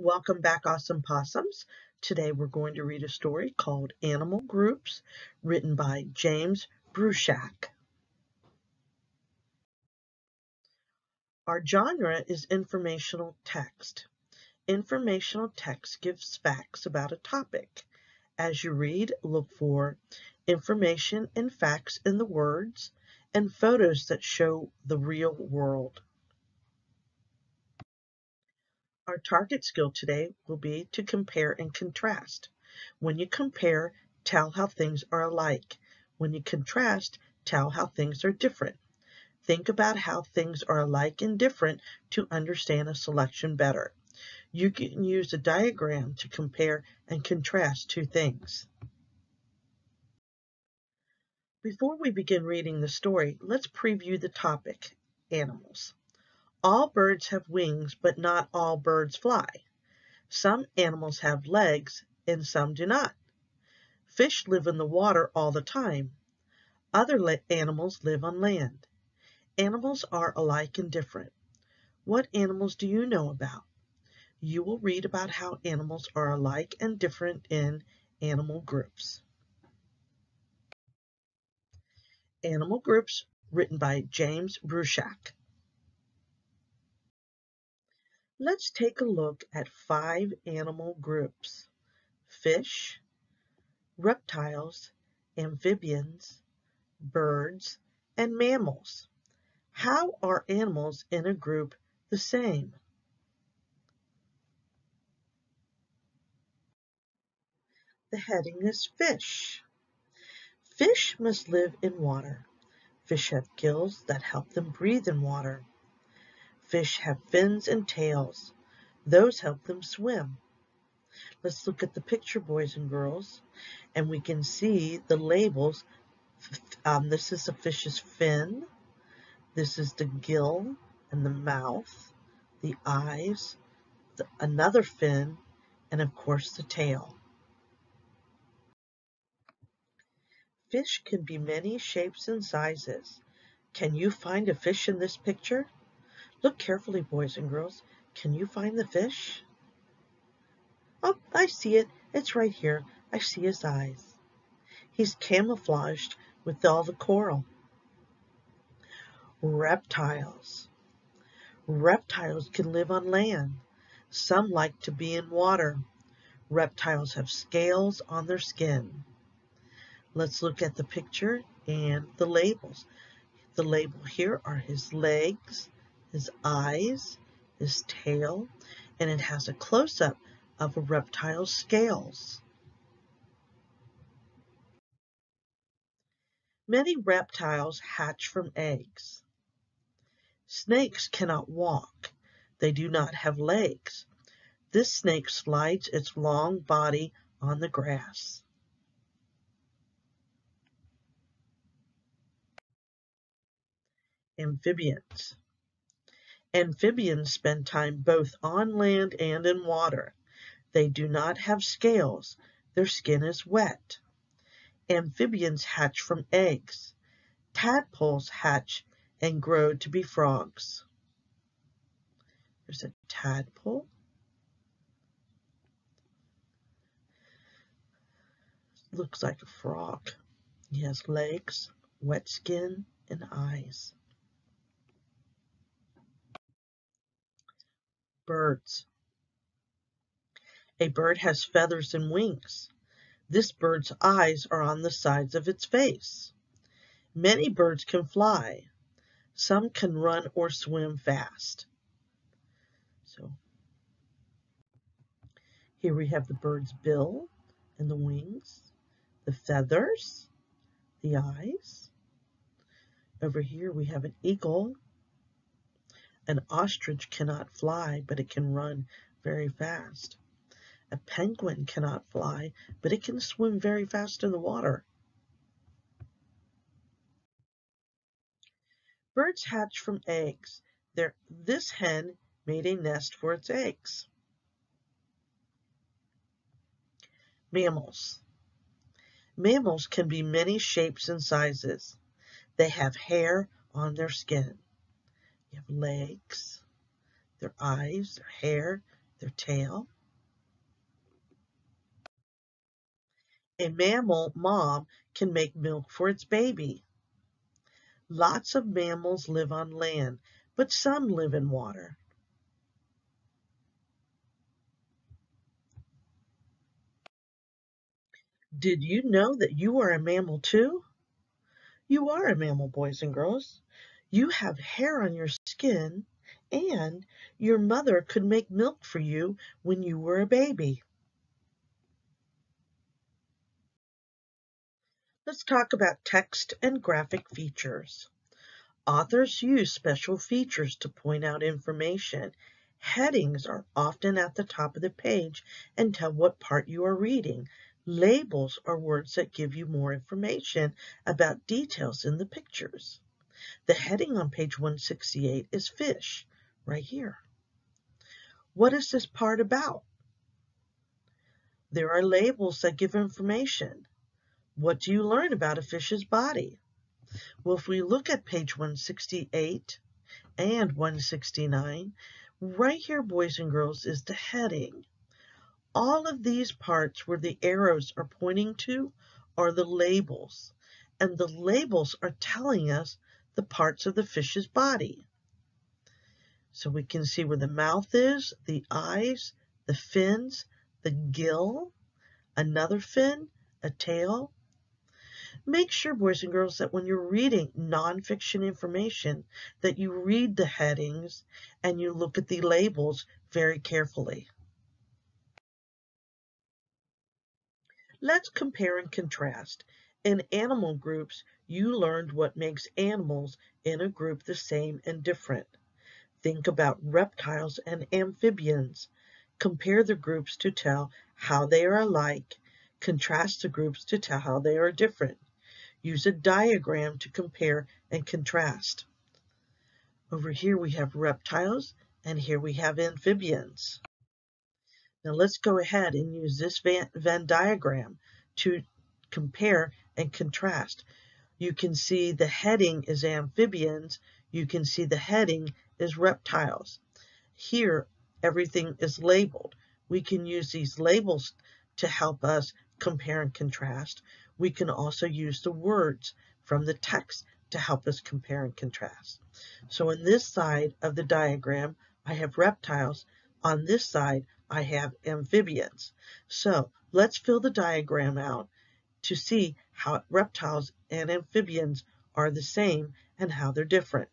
Welcome back, awesome possums. Today we're going to read a story called Animal Groups, written by James Bruchac. Our genre is informational text. Informational text gives facts about a topic. As you read, look for information and facts in the words and photos that show the real world. Our target skill today will be to compare and contrast. When you compare, tell how things are alike. When you contrast, tell how things are different. Think about how things are alike and different to understand a selection better. You can use a diagram to compare and contrast two things. Before we begin reading the story, let's preview the topic, animals. All birds have wings, but not all birds fly. Some animals have legs and some do not. Fish live in the water all the time. Other animals live on land. Animals are alike and different. What animals do you know about? You will read about how animals are alike and different in Animal Groups. Animal Groups, written by James Bruchac. Let's take a look at 5 animal groups: fish, reptiles, amphibians, birds, and mammals. How are animals in a group the same? The heading is fish. Fish must live in water. Fish have gills that help them breathe in water. Fish have fins and tails. Those help them swim. Let's look at the picture, boys and girls, and we can see the labels. This is a fish's fin. This is the gill and the mouth, the eyes, another fin, and of course the tail. Fish can be many shapes and sizes. Can you find a fish in this picture? Look carefully, boys and girls. Can you find the fish? Oh, I see it. It's right here. I see his eyes. He's camouflaged with all the coral. Reptiles. Reptiles can live on land. Some like to be in water. Reptiles have scales on their skin. Let's look at the picture and the labels. The label here are his legs, his eyes, his tail, and it has a close-up of a reptile's scales. Many reptiles hatch from eggs. Snakes cannot walk. They do not have legs. This snake slides its long body on the grass. Amphibians. Amphibians spend time both on land and in water. They do not have scales. Their skin is wet. Amphibians hatch from eggs. Tadpoles hatch and grow to be frogs. There's a tadpole. Looks like a frog. He has legs, wet skin, and eyes. Birds. A bird has feathers and wings. This bird's eyes are on the sides of its face. Many birds can fly. Some can run or swim fast. So here we have the bird's bill and the wings, the feathers, the eyes. Over here we have an eagle. An ostrich cannot fly, but it can run very fast. A penguin cannot fly, but it can swim very fast in the water. Birds hatch from eggs. This hen made a nest for its eggs. Mammals. Mammals can be many shapes and sizes. They have hair on their skin. You have legs, their eyes, their hair, their tail. A mammal mom can make milk for its baby. Lots of mammals live on land, but some live in water. Did you know that you are a mammal too? You are a mammal, boys and girls. You have hair on your skin, and your mother could make milk for you when you were a baby. Let's talk about text and graphic features. Authors use special features to point out information. Headings are often at the top of the page and tell what part you are reading. Labels are words that give you more information about details in the pictures. The heading on page 168 is fish, right here. What is this part about? There are labels that give information. What do you learn about a fish's body? Well, if we look at page 168 and 169, right here, boys and girls, is the heading. All of these parts where the arrows are pointing to are the labels, and the labels are telling us the parts of the fish's body. So we can see where the mouth is, the eyes, the fins, the gill, another fin, a tail. Make sure, boys and girls, that when you're reading nonfiction information, that you read the headings and you look at the labels very carefully. Let's compare and contrast. In animal groups, you learned what makes animals in a group the same and different. Think about reptiles and amphibians. Compare the groups to tell how they are alike. Contrast the groups to tell how they are different. Use a diagram to compare and contrast. Over here we have reptiles, and here we have amphibians. Now let's go ahead and use this Venn diagram to compare and contrast. You can see the heading is amphibians. You can see the heading is reptiles. Here, everything is labeled. We can use these labels to help us compare and contrast. We can also use the words from the text to help us compare and contrast. So on this side of the diagram, I have reptiles. On this side, I have amphibians. So let's fill the diagram out to see how reptiles and amphibians are the same and how they're different.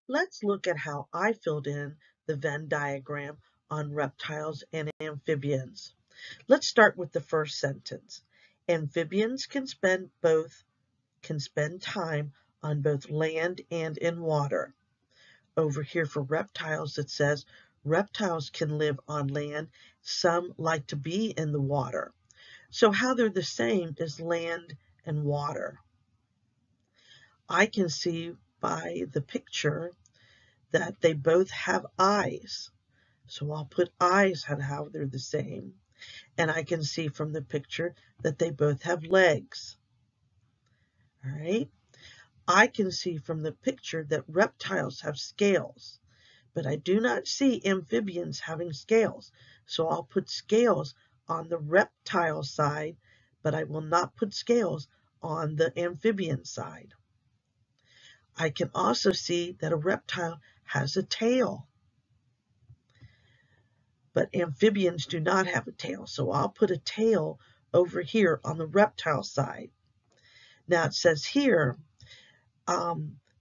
Let's look at how I filled in the Venn diagram on reptiles and amphibians. Let's start with the first sentence. Amphibians can spend time on both land and in water. Over here for reptiles, it says reptiles can live on land. Some like to be in the water. So how they're the same is land and water. I can see by the picture that they both have eyes. So I'll put eyes on how they're the same. And I can see from the picture that they both have legs. All right. I can see from the picture that reptiles have scales, but I do not see amphibians having scales. So I'll put scales on the reptile side, but I will not put scales on the amphibian side. I can also see that a reptile has a tail, but amphibians do not have a tail. So I'll put a tail over here on the reptile side. Now it says here,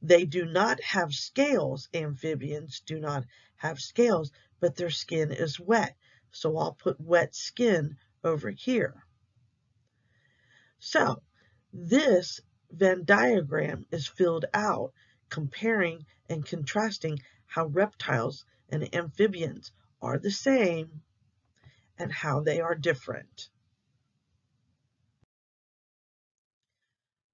they do not have scales. Amphibians do not have scales, but their skin is wet. So I'll put wet skin over here. So this Venn diagram is filled out comparing and contrasting how reptiles and amphibians are the same and how they are different.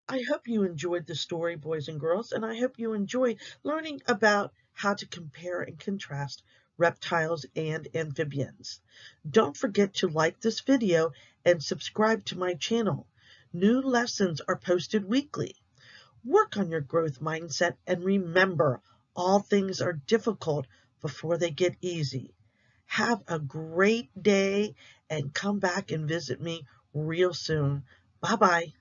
I hope you enjoyed the story, boys and girls, and I hope you enjoyed learning about how to compare and contrast reptiles and amphibians. Don't forget to like this video and subscribe to my channel. New lessons are posted weekly. Work on your growth mindset and remember, all things are difficult before they get easy. Have a great day and come back and visit me real soon. Bye-bye.